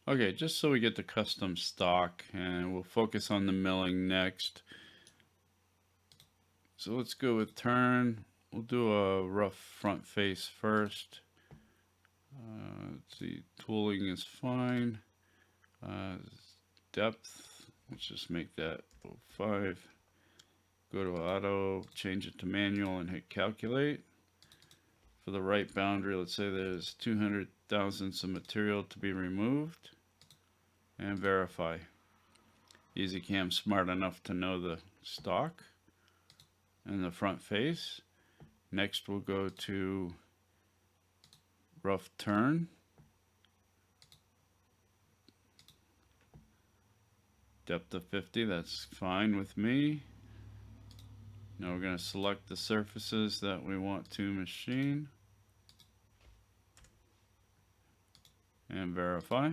Okay, just so we get the custom stock, and we'll focus on the milling next. So let's go with turn. We'll do a rough front face first. Let's see, tooling is fine. Uh, Depth, let's just make that 05. Go to auto, change it to manual, and hit calculate. For the right boundary, let's say there's 200 thousandths of material to be removed, and verify. EasyCam's smart enough to know the stock and the front face. Next we'll go to rough turn. Depth of 50, that's fine with me. Now we're going to select the surfaces that we want to machine and verify.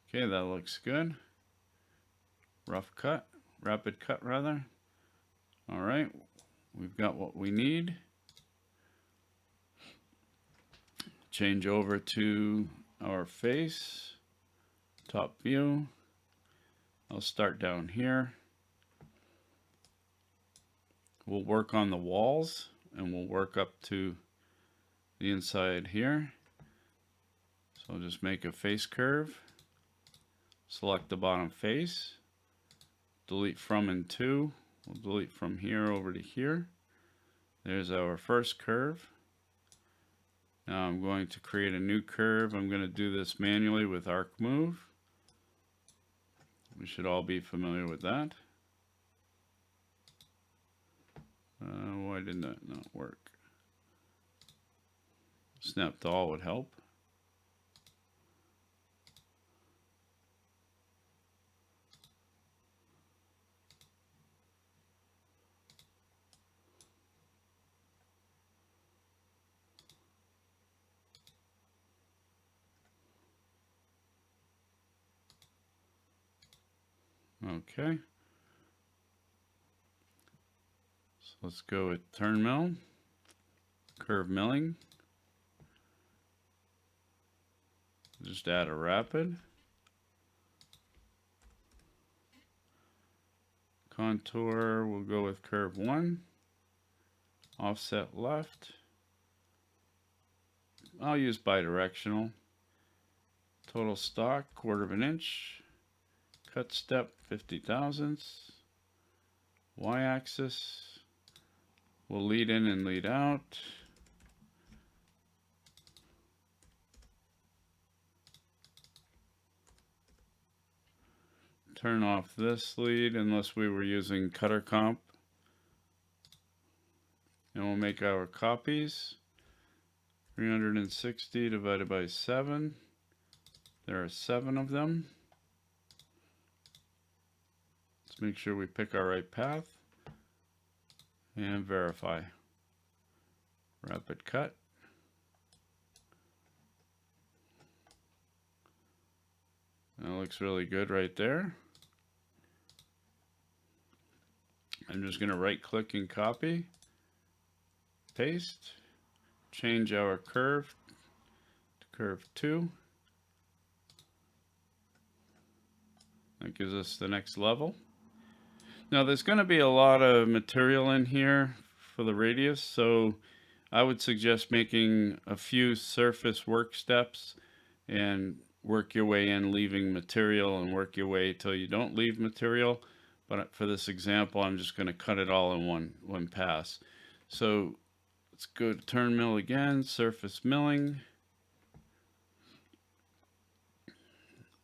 Okay, that looks good. Rough cut, rapid cut rather. All right, we've got what we need. Change over to our face, top view. I'll start down here. We'll work on the walls and we'll work up to the inside here. So I'll just make a face curve, select the bottom face, delete from and to. We'll delete from here over to here. There's our first curve. Now I'm going to create a new curve. I'm going to do this manually with arc move. We should all be familiar with that. Why did that not work? Snap to all would help. Okay. So let's go with TurnMill, curve milling. Just add a rapid. Contour, we'll go with curve 1. Offset left. I'll use bidirectional. Total stock, 1/4 inch. Cut step, 50 thousandths. Y-axis. We'll lead in and lead out. Turn off this lead unless we were using cutter comp. And we'll make our copies. 360 divided by 7. There are 7 of them. Let's make sure we pick our right path. And verify. Rapid cut. That looks really good right there. I'm just going to right click and copy, paste, change our curve to curve 2. That gives us the next level. Now there's going to be a lot of material in here for the radius, so I would suggest making a few surface work steps and work your way in, leaving material, and work your way till you don't leave material. But for this example, I'm just going to cut it all in one pass. So let's go to TurnMill again, surface milling.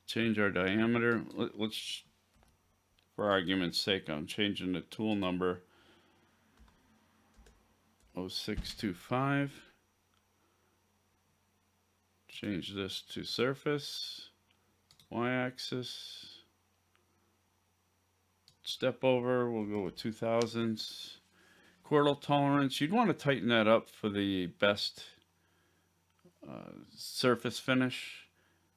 Change our diameter. Let's, for argument's sake, I'm changing the tool number 0625. Change this to surface, y-axis. Step over, we'll go with 2 thousandths. Quartal tolerance, you'd want to tighten that up for the best surface finish.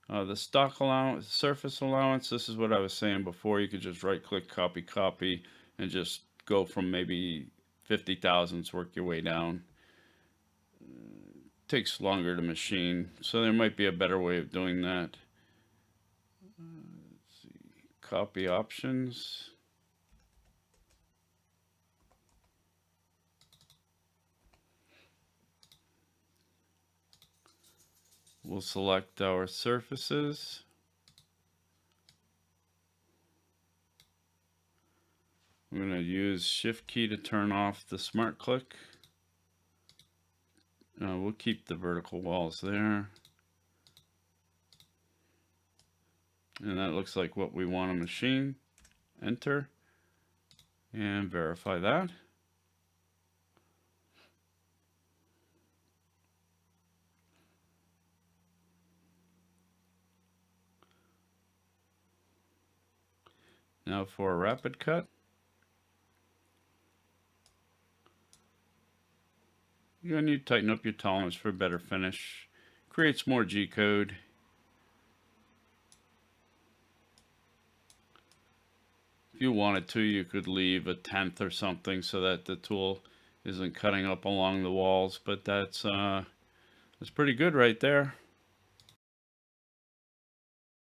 The stock allowance, surface allowance, this is what I was saying before. You could just right click, copy, copy, and just go from maybe 50 thousandths, work your way down. takes longer to machine, so there might be a better way of doing that. Let's see, copy options. We'll select our surfaces. I'm going to use Shift key to turn off the smart click. We'll keep the vertical walls there. And that looks like what we want to machine. Enter. And verify that. Now for a rapid cut. You're going to need to tighten up your tolerance for a better finish. Creates more G-code. If you wanted to, you could leave a tenth or something so that the tool isn't cutting up along the walls, but that's pretty good right there.